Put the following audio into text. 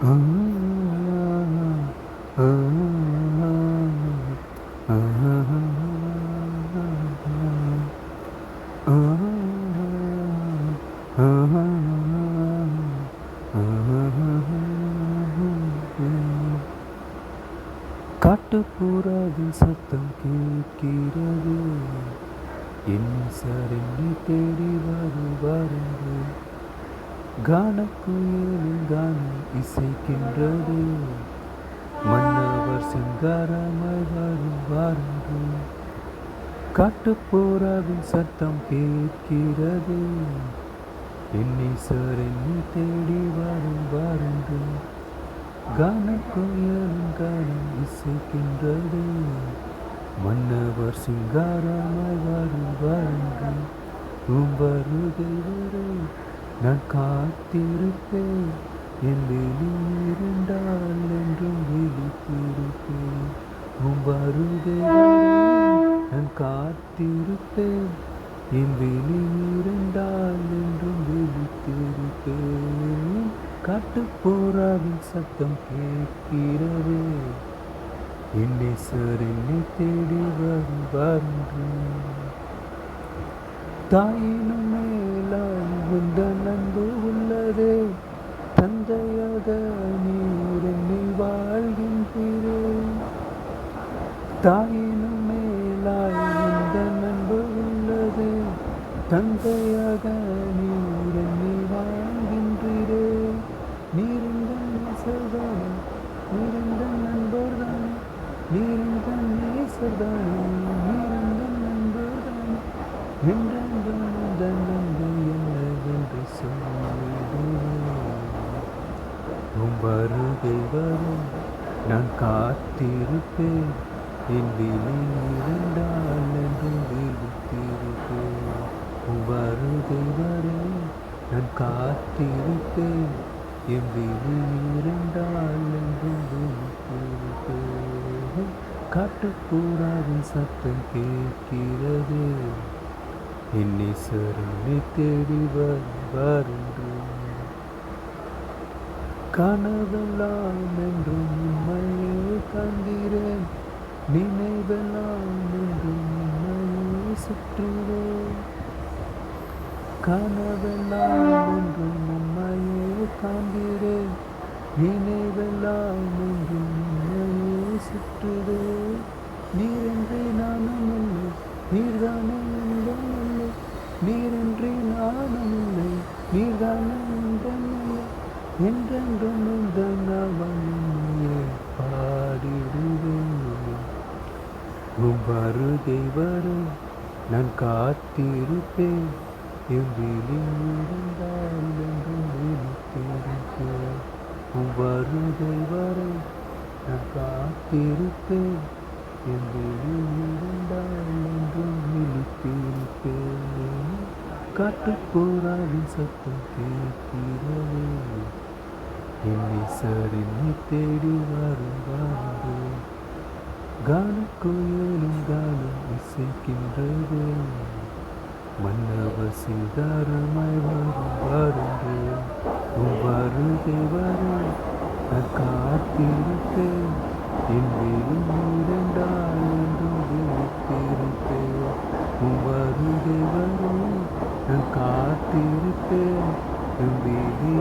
ஆ, ஆ, ஆ, ஆ, ஆ, காட்டுப்புறாவின் சத்தம் கேட்கிறது. என்னை சார் என்னை தேடி வருவாரென்று கானக்குயிலின் கானம் இசைக்கின்றது. மன்னவர் சிங்காரமாய் வருவாரென்று காட்டுப்புறாவின் சத்தம் கேட்கிறது. என்னை சார் என்னை தேடி வருவாரென்று கானக்குயிலின் கானம் இசைக்கின்றது. மன்னவர் சிங்காரமாய் வருவாரென்று வருகை வரை நான் காத்திருப்பேன். என் வெளி இருந்தால் என்றும் விழித்திருப்பேன். வருகை வரை நான் காத்திருப்பேன். என் வெளி இருந்தால் என்றும் விழித்திருப்பேன். காட்டுப்புறாவின் சத்தம் கேட்கிறது. என்னை சார் என்னை தேடி வருவாரென்று தாயினும் மேலாய் உந்தன் அன்பு உள்ளதே. தந்தையாக நீர் என்னை வாழ்கின்றீரே. தாயினும் மேலாய் உந்தன் அன்பு உள்ளதே. தந்தையாக நீர் என்னை வாழ்கின்றீரே. நீரிந்த நேசர்தானே, நீரிந்த நண்பர்தானே, நீரிந்த நேசர்தானே, நீரிந்த நண்பர்தானே, என்றென்றும் உந்தன் அன்பு என்னவென்று சொல்லிடுவேன். வருகை வரும் நான் காத்திருப்பேன். என் விழி இருந்தால் என்றும் விழித்திருப்பேன். வருகை வரும் நான் காத்திருப்பேன். என் விழி இருந்தால் என்றும் விழித்திருப்பேன். காட்டுப்புறாவின் சத்தம் கேட்கிறது. என்னை சரணை தேடி வருவாரென்று கனவெல்லாம் என்றும் உண்மையே காண்கிறேன். நினைவெல்லாம் என்றும் உண்மையே சுற்றுவேன். கனவெல்லாம் என்றும் உண்மையே காண்கிறேன். நினைவெல்லாம் என்றும் உண்மையே சுற்றுவேன். நீரென்றே நானும் இல்லை, நீர்தானே எந்தன் இல்லை. நீரென்றே நானும் இல்லை, நீர்தானே எந்தன் இல்லை. என்றென்றும் உந்தன் அவனையே பாடிடுவேன். வருகை வரும் நான் காத்திருப்பேன். என் விழி இருந்தால் என்றும் விழித்திருப்பேன். வருகை வரை நான் காத்திருப்பேன். என் விழி இருந்தால் என்றும் விழித்திருப்பேன். காட்டுப்புறாவின் சத்தம் கேட்கிறது. என்னை சார் என்னை தேடி வருவாரென்று கானக்குயிலும் கானம் இசைக்கின்றது. மன்னவர் சிங்காரமாய் வருவாரென்று வருகை வரை நான் காத்திருப்பேன். என் விழி இருந்தால் என்றும் விழித்திருப்பேன். வருகை வரை நான் காத்திருப்பேன். என் விழி